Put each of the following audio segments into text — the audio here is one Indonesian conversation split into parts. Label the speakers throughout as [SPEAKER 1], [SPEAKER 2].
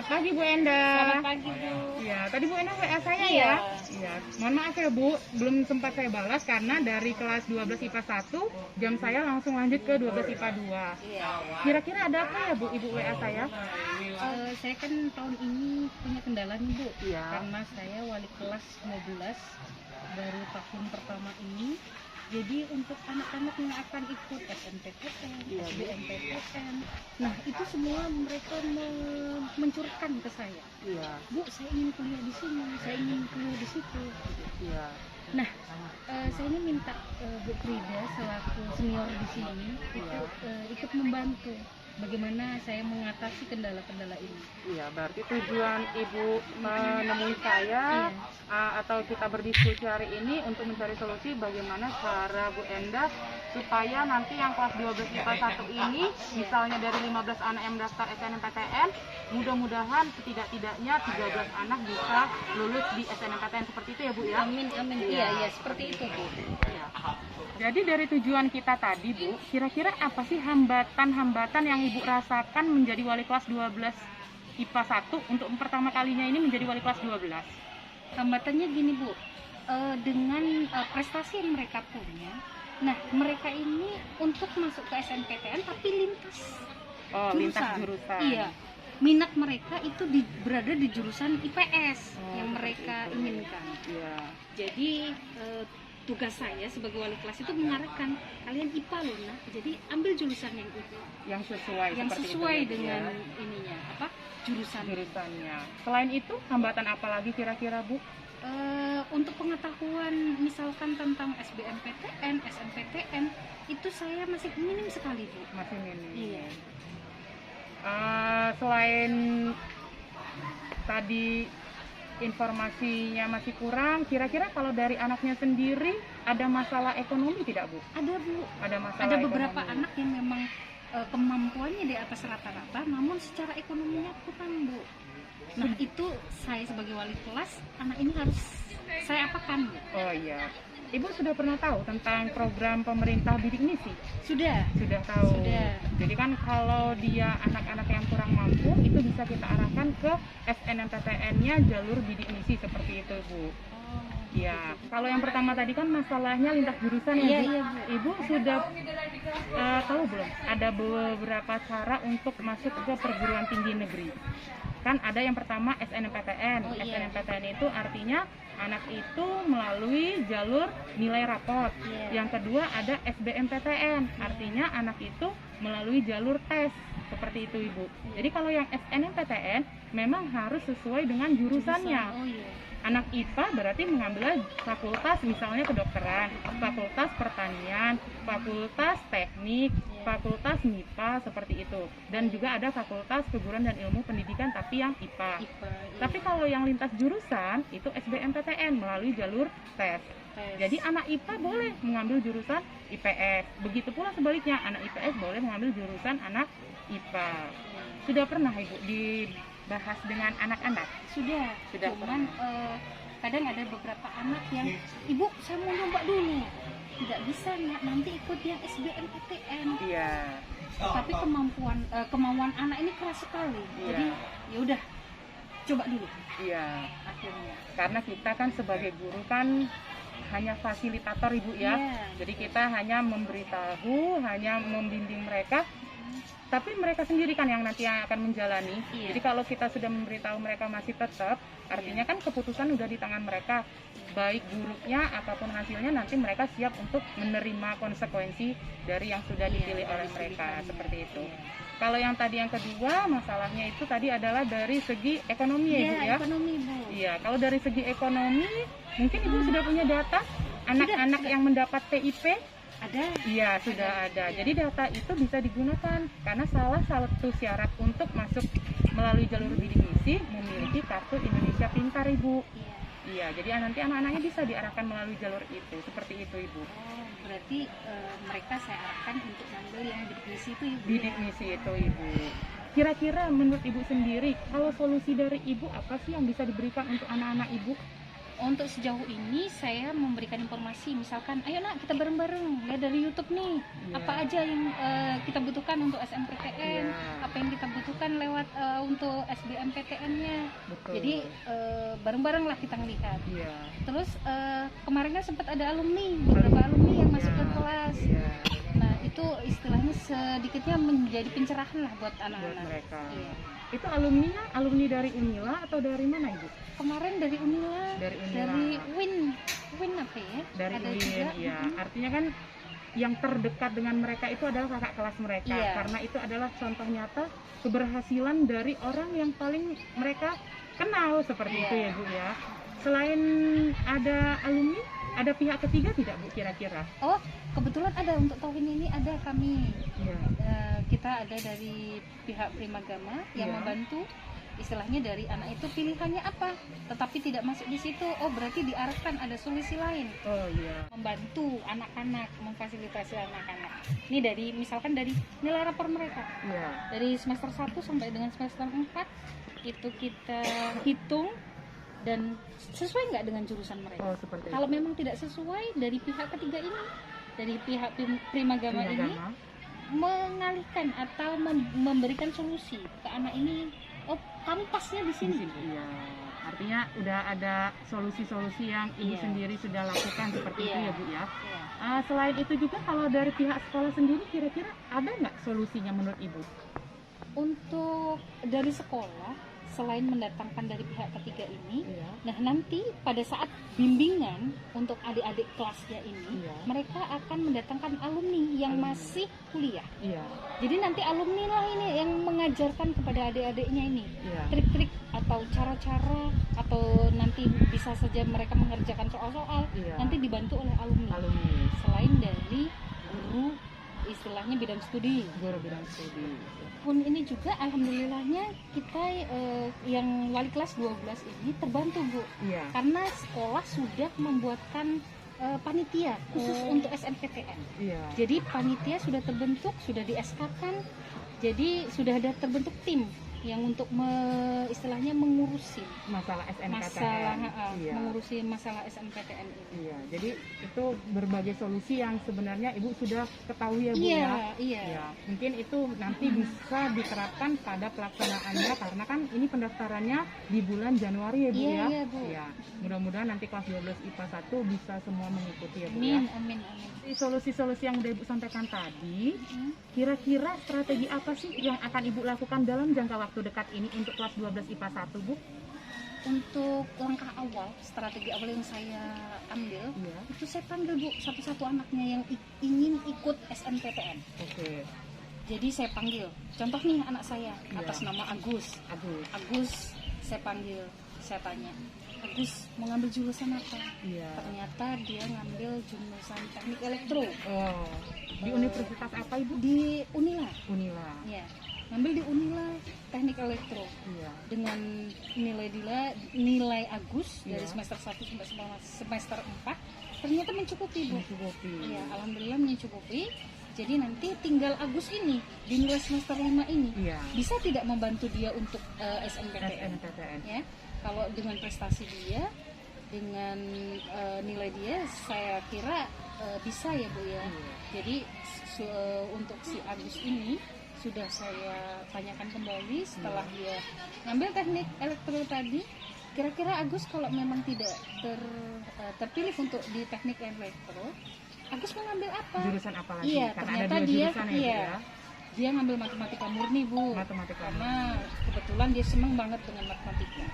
[SPEAKER 1] Selamat pagi Bu Enda.
[SPEAKER 2] Selamat pagi Bu.
[SPEAKER 1] Ya, tadi Bu Enda WA saya
[SPEAKER 2] Iya.
[SPEAKER 1] ya. Iya. Mohon maaf ya Bu, belum sempat saya balas karena dari kelas 12 IPA 1 jam saya langsung lanjut ke 12 IPA 2.
[SPEAKER 2] Iya.
[SPEAKER 1] Kira-kira ada apa ya Bu Ibu WA saya?
[SPEAKER 2] Saya kan tahun ini punya kendala nih Bu.
[SPEAKER 1] Iya.
[SPEAKER 2] Karena saya wali kelas 12 baru tahun pertama ini. Jadi untuk anak-anak yang akan ikut SNMPTN,
[SPEAKER 1] Iya, Bu.
[SPEAKER 2] SBMPTN, nah itu semua mereka mencurahkan ke saya.
[SPEAKER 1] Iya.
[SPEAKER 2] Bu, saya ingin kuliah di sini, saya ingin kuliah di situ.
[SPEAKER 1] Iya.
[SPEAKER 2] Nah, saya ini minta Bu Frida selaku senior di sini ikut membantu bagaimana saya mengatasi kendala-kendala ini.
[SPEAKER 1] Iya, berarti tujuan Ibu menemui saya atau kita berdiskusi hari ini untuk mencari solusi bagaimana cara Bu Enda supaya nanti yang kelas 12 IPA 1 ini misalnya dari 15 anak yang mendaftar SNMPTN, mudah-mudahan setidak-tidaknya 13 anak bisa lulus di SNMPTN seperti itu ya Bu ya.
[SPEAKER 2] Amin, amin. Iya, seperti itu Bu.
[SPEAKER 1] Ya. Jadi dari tujuan kita tadi Bu, kira-kira apa sih hambatan-hambatan yang Ibu rasakan menjadi wali kelas 12 IPA 1 untuk pertama kalinya ini menjadi wali kelas 12?
[SPEAKER 2] Hambatannya gini Bu, dengan prestasi yang mereka punya, nah mereka ini untuk masuk ke SNMPTN tapi lintas
[SPEAKER 1] Lintas jurusan.
[SPEAKER 2] Iya, minat mereka itu berada di jurusan IPS yang mereka
[SPEAKER 1] itu.
[SPEAKER 2] inginkan.
[SPEAKER 1] Iya.
[SPEAKER 2] Jadi tugas saya sebagai wali kelas itu mengarahkan kalian IPA loh nah, jadi ambil jurusan yang itu,
[SPEAKER 1] Yang sesuai
[SPEAKER 2] yang
[SPEAKER 1] seperti
[SPEAKER 2] sesuai
[SPEAKER 1] itu ya, Bu,
[SPEAKER 2] dengan
[SPEAKER 1] ya,
[SPEAKER 2] ininya apa
[SPEAKER 1] jurusannya. Selain itu hambatan apa lagi kira-kira Bu?
[SPEAKER 2] Untuk pengetahuan misalkan tentang SBMPTN, SNMPTN itu saya masih minim sekali Bu.
[SPEAKER 1] Masih minim.
[SPEAKER 2] Iya.
[SPEAKER 1] Selain tadi informasinya masih kurang, kira-kira kalau dari anaknya sendiri ada masalah ekonomi tidak Bu?
[SPEAKER 2] Ada Bu.
[SPEAKER 1] Ada masalah
[SPEAKER 2] Ada beberapa
[SPEAKER 1] ekonomi.
[SPEAKER 2] anak yang memang kemampuannya di atas rata-rata, namun secara ekonominya kurang Bu. Nah itu saya sebagai wali kelas, anak ini harus saya apakan Bu.
[SPEAKER 1] Oh iya. Ibu sudah pernah tahu tentang program pemerintah bidik misi?
[SPEAKER 2] Sudah.
[SPEAKER 1] Sudah tahu.
[SPEAKER 2] Sudah.
[SPEAKER 1] Jadi kan kalau dia anak-anak yang kurang mampu itu bisa kita arahkan ke SNMPTN-nya jalur bidik misi seperti itu Bu. Ya, kalau yang pertama tadi kan masalahnya lintas jurusan ya,
[SPEAKER 2] Iya,
[SPEAKER 1] Bu.
[SPEAKER 2] iya, Bu.
[SPEAKER 1] Ibu sudah tahu belum? Ada beberapa cara untuk masuk ke perguruan tinggi negeri. Kan ada yang pertama SNMPTN.
[SPEAKER 2] Oh, iya.
[SPEAKER 1] SNMPTN itu artinya anak itu melalui jalur nilai rapot.
[SPEAKER 2] Iya.
[SPEAKER 1] Yang kedua ada SBMPTN, artinya anak itu melalui jalur tes. Seperti itu Ibu. Jadi kalau yang SNMPTN memang harus sesuai dengan jurusannya.
[SPEAKER 2] Oh iya.
[SPEAKER 1] Anak IPA berarti mengambil fakultas misalnya kedokteran, fakultas pertanian, fakultas teknik, fakultas MIPA seperti itu. Dan juga ada fakultas keguruan dan ilmu pendidikan tapi yang IPA.
[SPEAKER 2] IPA, iya.
[SPEAKER 1] Tapi kalau yang lintas jurusan itu SBMPTN melalui jalur tes. Jadi anak IPA boleh mengambil jurusan IPS. Begitu pula sebaliknya, anak IPS boleh mengambil jurusan anak IPA. Sudah pernah Ibu dibahas dengan anak-anak?
[SPEAKER 2] Sudah. Cuman kadang ada beberapa anak yang Ibu saya mau nyoba dulu. Tidak bisa Nak, nanti ikut yang SBMPTN.
[SPEAKER 1] Iya.
[SPEAKER 2] Tapi kemauan anak ini keras sekali.
[SPEAKER 1] Iya.
[SPEAKER 2] Jadi ya udah coba dulu
[SPEAKER 1] Iya.
[SPEAKER 2] akhirnya.
[SPEAKER 1] Karena kita kan sebagai guru kan hanya fasilitator Ibu ya.
[SPEAKER 2] Iya.
[SPEAKER 1] Jadi kita hanya memberitahu, hanya membimbing mereka. Tapi mereka sendiri kan yang nanti yang akan menjalani.
[SPEAKER 2] Iya.
[SPEAKER 1] Jadi kalau kita sudah memberitahu mereka masih tetap, artinya kan keputusan udah di tangan mereka. Baik buruknya apapun hasilnya nanti mereka siap untuk menerima konsekuensi dari yang sudah dipilih oleh mereka, seperti itu. Kalau yang tadi yang kedua masalahnya itu tadi adalah dari segi ekonomi ya Ibu ya.
[SPEAKER 2] Ekonomi Bu.
[SPEAKER 1] Iya, kalau dari segi ekonomi mungkin Ibu sudah punya data anak-anak
[SPEAKER 2] Sudah.
[SPEAKER 1] yang mendapat PIP?
[SPEAKER 2] Ada.
[SPEAKER 1] Iya, sudah ada. Jadi data itu bisa digunakan karena salah satu syarat untuk masuk melalui jalur bidik misi memiliki kartu Indonesia Pintar Ibu.
[SPEAKER 2] Iya.
[SPEAKER 1] Iya, jadi nanti anak-anaknya bisa diarahkan melalui jalur itu. Seperti itu Ibu.
[SPEAKER 2] Oh, berarti mereka saya arahkan untuk ngambil yang bidik misi itu Ibu.
[SPEAKER 1] Bidik misi itu Ibu. Kira-kira menurut Ibu sendiri, kalau solusi dari Ibu apa sih yang bisa diberikan untuk anak-anak Ibu?
[SPEAKER 2] Untuk sejauh ini saya memberikan informasi, misalkan ayo nak kita bareng-bareng lihat dari YouTube nih apa aja yang kita butuhkan untuk SNMPTN, apa yang kita butuhkan lewat untuk SBMPTN-nya. Jadi bareng-bareng lah kita ngelihat. Terus kemarin kan sempat ada beberapa alumni yang masuk ke kelas. Nah itu istilahnya sedikitnya menjadi pencerahan lah buat anak-anak
[SPEAKER 1] mereka.
[SPEAKER 2] Itu
[SPEAKER 1] alumni dari Unila atau dari mana Ibu?
[SPEAKER 2] Kemarin dari Unila, dari Win apa ya?
[SPEAKER 1] Dari
[SPEAKER 2] ada
[SPEAKER 1] Win,
[SPEAKER 2] juga.
[SPEAKER 1] ya. Artinya kan yang terdekat dengan mereka itu adalah kakak kelas mereka, karena itu adalah contoh nyata keberhasilan dari orang yang paling mereka kenal seperti itu ya Bu ya. Selain ada alumni, ada pihak ketiga tidak Bu kira-kira?
[SPEAKER 2] Oh, kebetulan ada untuk tahun ini ada kami. Kita ada dari pihak Primagama yang membantu. Istilahnya dari anak itu pilihannya apa, tetapi tidak masuk di situ. Oh berarti diarahkan ada solusi lain. Membantu anak-anak, memfasilitasi anak-anak. Ini dari misalkan dari nilai rapor mereka. Dari semester 1 sampai dengan semester 4 itu kita hitung dan sesuai nggak dengan jurusan mereka. Kalau memang tidak sesuai, dari pihak ketiga ini, dari pihak Primagama ini mengalihkan atau memberikan solusi ke anak ini. Oh, kamu pasnya di sini.
[SPEAKER 1] Artinya udah ada solusi-solusi yang Ibu sendiri sudah lakukan seperti itu ya Bu ya. Selain itu juga kalau dari pihak sekolah sendiri kira-kira ada nggak solusinya menurut Ibu?
[SPEAKER 2] Untuk dari sekolah, selain mendatangkan dari pihak ketiga ini, nah nanti pada saat bimbingan untuk adik-adik kelasnya ini, mereka akan mendatangkan alumni yang masih kuliah. Jadi nanti alumni lah ini yang mengajarkan kepada adik-adiknya ini trik-trik atau cara-cara, atau nanti bisa saja mereka mengerjakan soal-soal, nanti dibantu oleh alumni. Selain dari guru istilahnya bidang studi. Pun ini juga alhamdulillahnya kita yang wali kelas 12 ini terbantu Bu. Karena sekolah sudah membuatkan panitia khusus untuk SNPTN. Jadi panitia sudah terbentuk, sudah di-SK-kan. Jadi sudah ada terbentuk tim yang untuk istilahnya mengurusi
[SPEAKER 1] masalah SNPTN.
[SPEAKER 2] Mengurusi masalah SNPTN ini.
[SPEAKER 1] Jadi itu berbagai solusi yang sebenarnya Ibu sudah ketahui ya Bu ya. Mungkin itu nanti bisa diterapkan pada pelaksanaannya, karena kan ini pendaftarannya di bulan Januari ya Bu ya. Mudah-mudahan nanti kelas 12 IPA 1 bisa semua mengikuti ya Bu ya.
[SPEAKER 2] Amin.
[SPEAKER 1] Solusi-solusi yang udah Ibu sampaikan tadi, kira-kira strategi apa sih yang akan Ibu lakukan dalam jangka waktu dekat ini untuk kelas 12 IPA 1 Bu?
[SPEAKER 2] Untuk langkah awal, strategi awal yang saya ambil, itu saya panggil Bu satu-satu anaknya yang ingin ikut SNPTN. Jadi saya panggil, contoh nih anak saya atas nama Agus, saya panggil, saya tanya, Agus mau ngambil jurusan apa? Ternyata dia ngambil jurusan teknik elektro.
[SPEAKER 1] Di universitas apa Ibu?
[SPEAKER 2] Di Unila. Ngambil di Unila teknik elektro. Dengan nilai Agus dari semester 1 sampai semester 4 ternyata mencukupi Bu. Alhamdulillah mencukupi. Jadi nanti tinggal Agus ini di nilai semester 5 ini bisa tidak membantu dia untuk SNPTN. Ya. Kalau dengan prestasi dia, dengan nilai dia, saya kira bisa ya Bu ya. Jadi untuk si Agus ini sudah saya tanyakan kembali setelah dia ngambil teknik elektro tadi, kira-kira Agus kalau memang tidak terpilih untuk di teknik elektro, Agus mau ngambil apa?
[SPEAKER 1] Jurusan apa lagi? Karena
[SPEAKER 2] ternyata
[SPEAKER 1] ada 2 jurusan ya.
[SPEAKER 2] Dia ngambil matematika murni Bu. Karena kebetulan dia senang banget dengan matematika.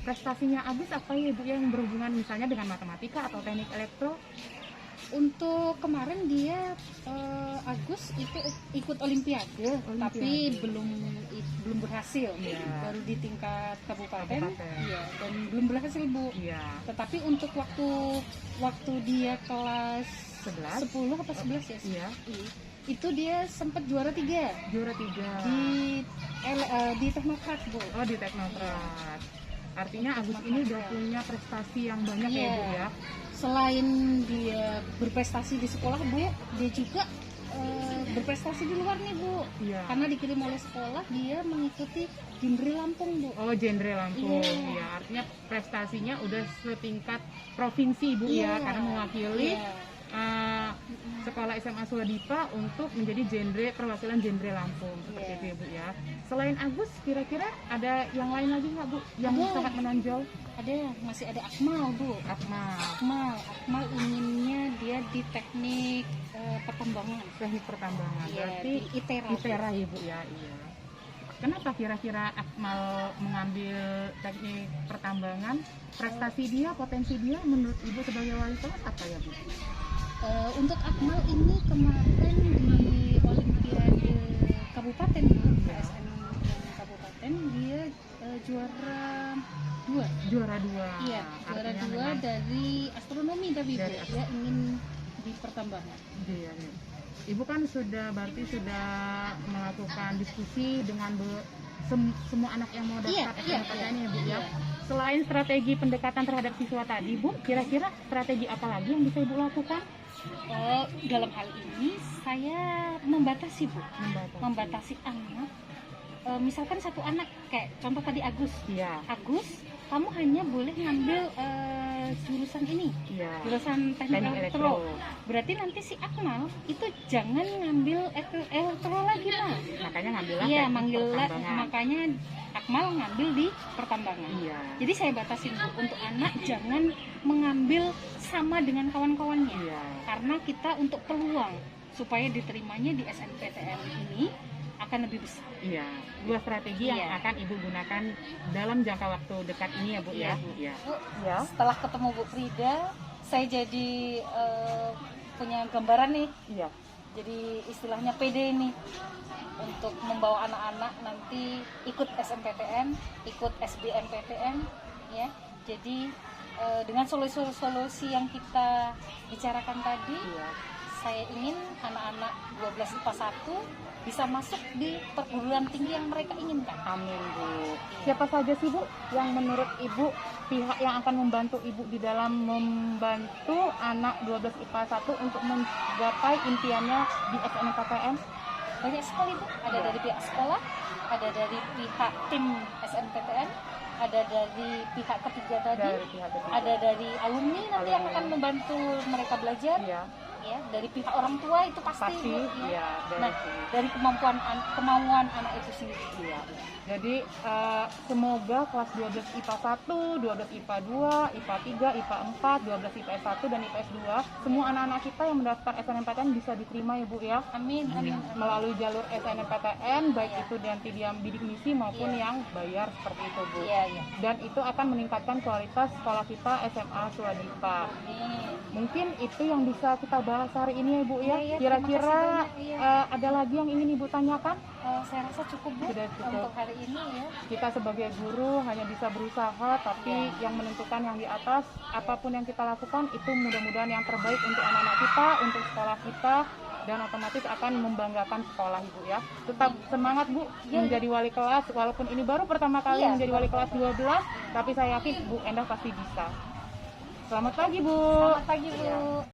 [SPEAKER 1] Prestasinya Agus apa ya Bu yang berhubungan misalnya dengan matematika atau teknik elektro?
[SPEAKER 2] Untuk kemarin dia Agus itu ikut olimpiade, tapi belum berhasil. Baru di tingkat kabupaten. Dan belum berhasil Bu. Tetapi untuk waktu dia kelas 10 atau 11 ya. Itu dia sempat juara 3 di Teknokrat Bu.
[SPEAKER 1] Di Teknokrat. Artinya Agus ini udah punya prestasi yang banyak ya Bu ya.
[SPEAKER 2] Selain dia berprestasi di sekolah Bu, dia juga berprestasi di luar nih Bu.
[SPEAKER 1] Iya.
[SPEAKER 2] Karena dikirim oleh sekolah, dia mengikuti genre Lampung Bu.
[SPEAKER 1] Oh, genre Lampung.
[SPEAKER 2] Iya.
[SPEAKER 1] Ya, artinya prestasinya udah setingkat provinsi Bu ya,
[SPEAKER 2] Iya.
[SPEAKER 1] karena mewakili
[SPEAKER 2] Iya.
[SPEAKER 1] sekolah SMA Swadipa untuk menjadi genre perwakilan genre Lampung seperti
[SPEAKER 2] Iya.
[SPEAKER 1] itu ya Bu ya. Selain Agus, kira-kira ada yang lain lagi nggak Bu yang
[SPEAKER 2] Ada.
[SPEAKER 1] sangat menonjol?
[SPEAKER 2] Masih ada Akmal Bu. Akmal inginnya dia di teknik pertambangan.
[SPEAKER 1] Teknik pertambangan.
[SPEAKER 2] Iya,
[SPEAKER 1] Berarti
[SPEAKER 2] di ITERA.
[SPEAKER 1] ITERA ya Bu ya. Iya. Kenapa kira-kira Akmal mengambil teknik pertambangan? Prestasi dia, potensi dia menurut Ibu sebagai wali kelas apa ya Bu?
[SPEAKER 2] Untuk Akmal ini kemarin di Olimpiade Kabupaten Bu, KSN Kabupaten dia juara 2.
[SPEAKER 1] Juara 2.
[SPEAKER 2] Iya, juara 2
[SPEAKER 1] memang
[SPEAKER 2] dari astronomi tapi Bu.
[SPEAKER 1] Dari
[SPEAKER 2] Dia ingin di pertambangan.
[SPEAKER 1] iya, iya. Ibu kan berarti sudah melakukan diskusi dengan semua anak yang mau
[SPEAKER 2] Iya,
[SPEAKER 1] daftar
[SPEAKER 2] iya,
[SPEAKER 1] SNMPTN ya Bu ya.
[SPEAKER 2] iya.
[SPEAKER 1] Selain strategi pendekatan terhadap siswa tadi Bu, kira-kira strategi apa lagi yang bisa Ibu lakukan?
[SPEAKER 2] Dalam hal ini saya membatasi Bu,
[SPEAKER 1] Membatasi.
[SPEAKER 2] membatasi anak. Misalkan satu anak kayak contoh tadi Agus.
[SPEAKER 1] Iya.
[SPEAKER 2] Agus, kamu hanya boleh ngambil jurusan ini,
[SPEAKER 1] Iya.
[SPEAKER 2] jurusan teknik
[SPEAKER 1] Teknik
[SPEAKER 2] elektro.
[SPEAKER 1] elektro.
[SPEAKER 2] Berarti nanti si Akmal itu jangan ngambil elektro lagi lah.
[SPEAKER 1] Makanya ngambil
[SPEAKER 2] Iya, makanya Akmal ngambil di pertambangan.
[SPEAKER 1] Iya.
[SPEAKER 2] Jadi saya batasin Bu, untuk anak jangan mengambil sama dengan kawan-kawannya.
[SPEAKER 1] Iya.
[SPEAKER 2] Karena kita untuk peluang supaya diterimanya di SNPTN ini akan lebih besar.
[SPEAKER 1] Iya. Dua strategi yang
[SPEAKER 2] Iya.
[SPEAKER 1] akan Ibu gunakan dalam jangka waktu dekat ini ya Bu
[SPEAKER 2] Iya,
[SPEAKER 1] ya.
[SPEAKER 2] Bu.
[SPEAKER 1] Iya.
[SPEAKER 2] Bu,
[SPEAKER 1] Ya.
[SPEAKER 2] setelah ketemu Bu Frida, saya jadi punya gambaran nih.
[SPEAKER 1] Iya.
[SPEAKER 2] Jadi istilahnya PD nih untuk membawa anak-anak nanti ikut SNMPTN, ikut SBMPTN ya. Jadi dengan solusi-solusi yang kita bicarakan tadi,
[SPEAKER 1] Iya.
[SPEAKER 2] saya ingin anak-anak 12 IPA 1 bisa masuk di perguruan tinggi yang mereka inginkan.
[SPEAKER 1] Amin Bu. Siapa saja sih Bu yang menurut Ibu pihak yang akan membantu Ibu di dalam membantu anak 12 IPA 1 untuk menggapai impiannya di SNMPTN?
[SPEAKER 2] Banyak sekali Bu, ada
[SPEAKER 1] Iya.
[SPEAKER 2] dari pihak sekolah, ada dari pihak tim SNPTN, ada dari pihak ketiga tadi,
[SPEAKER 1] Dari pihak ketiga.
[SPEAKER 2] ada dari alumni nanti yang
[SPEAKER 1] Alumni.
[SPEAKER 2] akan membantu mereka belajar,
[SPEAKER 1] Iya.
[SPEAKER 2] ya dari pihak orang tua itu pasti,
[SPEAKER 1] Pasti.
[SPEAKER 2] Bu, ya.
[SPEAKER 1] Iya.
[SPEAKER 2] Nah, dari kemauan anak itu sendiri.
[SPEAKER 1] Iya. Jadi semoga kelas 12 IPA 1, 12 IPA 2, IPA 3, IPA 4, 12 IPS 1 dan IPS 2 semua anak-anak kita yang mendaftar SNMPTN bisa diterima ya Bu ya.
[SPEAKER 2] Amin, amin.
[SPEAKER 1] Melalui jalur SNMPTN baik
[SPEAKER 2] Iya.
[SPEAKER 1] itu nanti dia bidik misi maupun
[SPEAKER 2] Iya.
[SPEAKER 1] yang bayar seperti itu Bu.
[SPEAKER 2] Iya, iya.
[SPEAKER 1] Dan itu akan meningkatkan kualitas sekolah kita SMA Swadipa.
[SPEAKER 2] Amin.
[SPEAKER 1] Mungkin itu yang bisa kita bahas hari ini ya Bu ya.
[SPEAKER 2] Iya, iya,
[SPEAKER 1] Kira-kira
[SPEAKER 2] terima kasih banyak,
[SPEAKER 1] ada lagi yang ingin Ibu tanyakan?
[SPEAKER 2] Saya rasa cukup Bu
[SPEAKER 1] Sudah cukup.
[SPEAKER 2] untuk hari ini ya.
[SPEAKER 1] Kita sebagai guru hanya bisa berusaha, tapi
[SPEAKER 2] Iya.
[SPEAKER 1] yang menentukan yang di atas, apapun yang kita lakukan itu mudah-mudahan yang terbaik untuk anak-anak kita, untuk sekolah kita, dan otomatis akan membanggakan sekolah Ibu ya. Tetap semangat Bu
[SPEAKER 2] Iya.
[SPEAKER 1] menjadi wali kelas, walaupun ini baru pertama kali
[SPEAKER 2] Iya,
[SPEAKER 1] menjadi wali kelas 12, tapi saya yakin Bu Endah pasti bisa. Selamat pagi Bu.
[SPEAKER 2] Selamat pagi Bu.